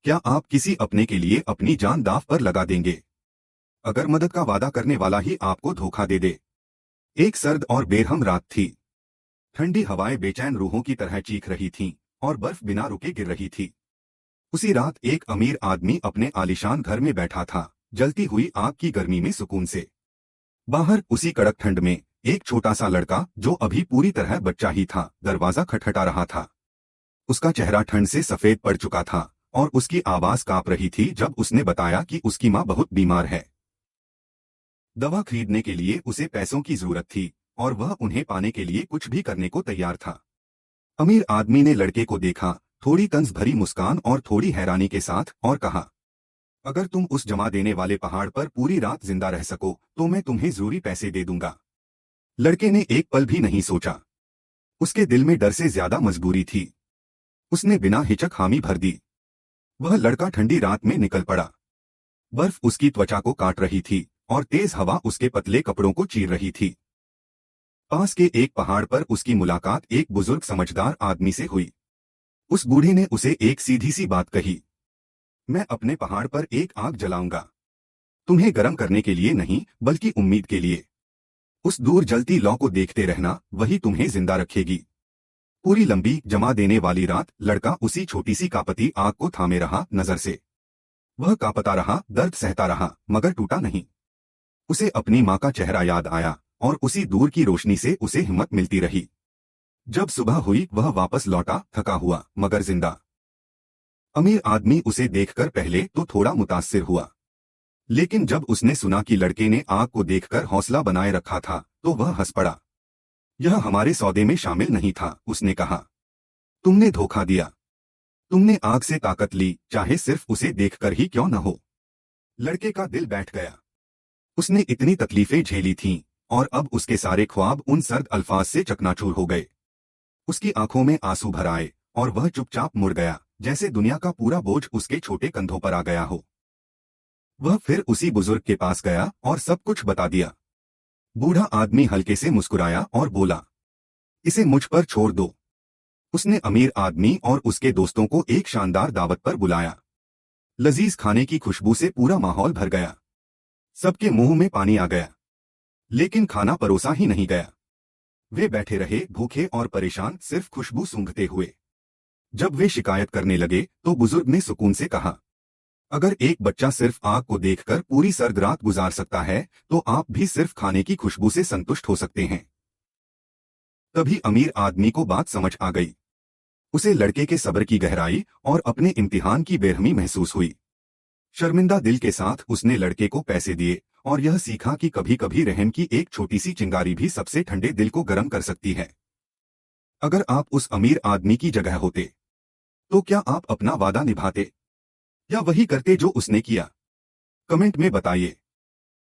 क्या आप किसी अपने के लिए अपनी जान दांव पर लगा देंगे अगर मदद का वादा करने वाला ही आपको धोखा दे दे? एक सर्द और बेरहम रात थी। ठंडी हवाएं बेचैन रूहों की तरह चीख रही थीं और बर्फ बिना रुके गिर रही थी। उसी रात एक अमीर आदमी अपने आलीशान घर में बैठा था, जलती हुई आग की गर्मी में सुकून से। बाहर उसी कड़क ठंड में एक छोटा सा लड़का, जो अभी पूरी तरह बच्चा ही था, दरवाजा खटखटा रहा था। उसका चेहरा ठंड से सफेद पड़ चुका था और उसकी आवाज कांप रही थी जब उसने बताया कि उसकी मां बहुत बीमार है। दवा खरीदने के लिए उसे पैसों की जरूरत थी और वह उन्हें पाने के लिए कुछ भी करने को तैयार था। अमीर आदमी ने लड़के को देखा, थोड़ी तंज भरी मुस्कान और थोड़ी हैरानी के साथ, और कहा, अगर तुम उस जमा देने वाले पहाड़ पर पूरी रात जिंदा रह सको तो मैं तुम्हें जरूरी पैसे दे दूंगा। लड़के ने एक पल भी नहीं सोचा। उसके दिल में डर से ज्यादा मजबूरी थी। उसने बिना हिचक हामी भर दी। वह लड़का ठंडी रात में निकल पड़ा। बर्फ उसकी त्वचा को काट रही थी और तेज हवा उसके पतले कपड़ों को चीर रही थी। पास के एक पहाड़ पर उसकी मुलाकात एक बुजुर्ग समझदार आदमी से हुई। उस बूढ़े ने उसे एक सीधी सी बात कही, मैं अपने पहाड़ पर एक आग जलाऊंगा, तुम्हें गर्म करने के लिए नहीं बल्कि उम्मीद के लिए। उस दूर जलती लौ को देखते रहना, वही तुम्हें जिंदा रखेगी। पूरी लंबी जमा देने वाली रात लड़का उसी छोटी सी कांपती आग को थामे रहा नजर से। वह कांपता रहा, दर्द सहता रहा, मगर टूटा नहीं। उसे अपनी मां का चेहरा याद आया और उसी दूर की रोशनी से उसे हिम्मत मिलती रही। जब सुबह हुई वह वापस लौटा, थका हुआ मगर जिंदा। अमीर आदमी उसे देखकर पहले तो थोड़ा मुतासिर हुआ, लेकिन जब उसने सुना कि लड़के ने आग को देखकर हौसला बनाए रखा था तो वह हंस पड़ा। यह हमारे सौदे में शामिल नहीं था, उसने कहा। तुमने धोखा दिया। तुमने आग से ताकत ली, चाहे सिर्फ उसे देखकर ही क्यों न हो। लड़के का दिल बैठ गया। उसने इतनी तकलीफें झेली थीं और अब उसके सारे ख्वाब उन सर्द अल्फाज से चकनाचूर हो गए। उसकी आंखों में आंसू भर आए और वह चुपचाप मुड़ गया, जैसे दुनिया का पूरा बोझ उसके छोटे कंधों पर आ गया हो। वह फिर उसी बुजुर्ग के पास गया और सब कुछ बता दिया। बूढ़ा आदमी हल्के से मुस्कुराया और बोला, इसे मुझ पर छोड़ दो। उसने अमीर आदमी और उसके दोस्तों को एक शानदार दावत पर बुलाया। लजीज खाने की खुशबू से पूरा माहौल भर गया। सबके मुंह में पानी आ गया, लेकिन खाना परोसा ही नहीं गया। वे बैठे रहे भूखे और परेशान, सिर्फ खुशबू सूंघते हुए। जब वे शिकायत करने लगे तो बुजुर्ग ने सुकून से कहा, अगर एक बच्चा सिर्फ आग को देखकर पूरी सर्द रात गुजार सकता है तो आप भी सिर्फ खाने की खुशबू से संतुष्ट हो सकते हैं। तभी अमीर आदमी को बात समझ आ गई। उसे लड़के के सब्र की गहराई और अपने इम्तिहान की बेरहमी महसूस हुई। शर्मिंदा दिल के साथ उसने लड़के को पैसे दिए और यह सीखा कि कभी कभी रहम की एक छोटी सी चिंगारी भी सबसे ठंडे दिल को गर्म कर सकती है। अगर आप उस अमीर आदमी की जगह होते तो क्या आप अपना वादा निभाते या वही करते जो उसने किया? कमेंट में बताइए।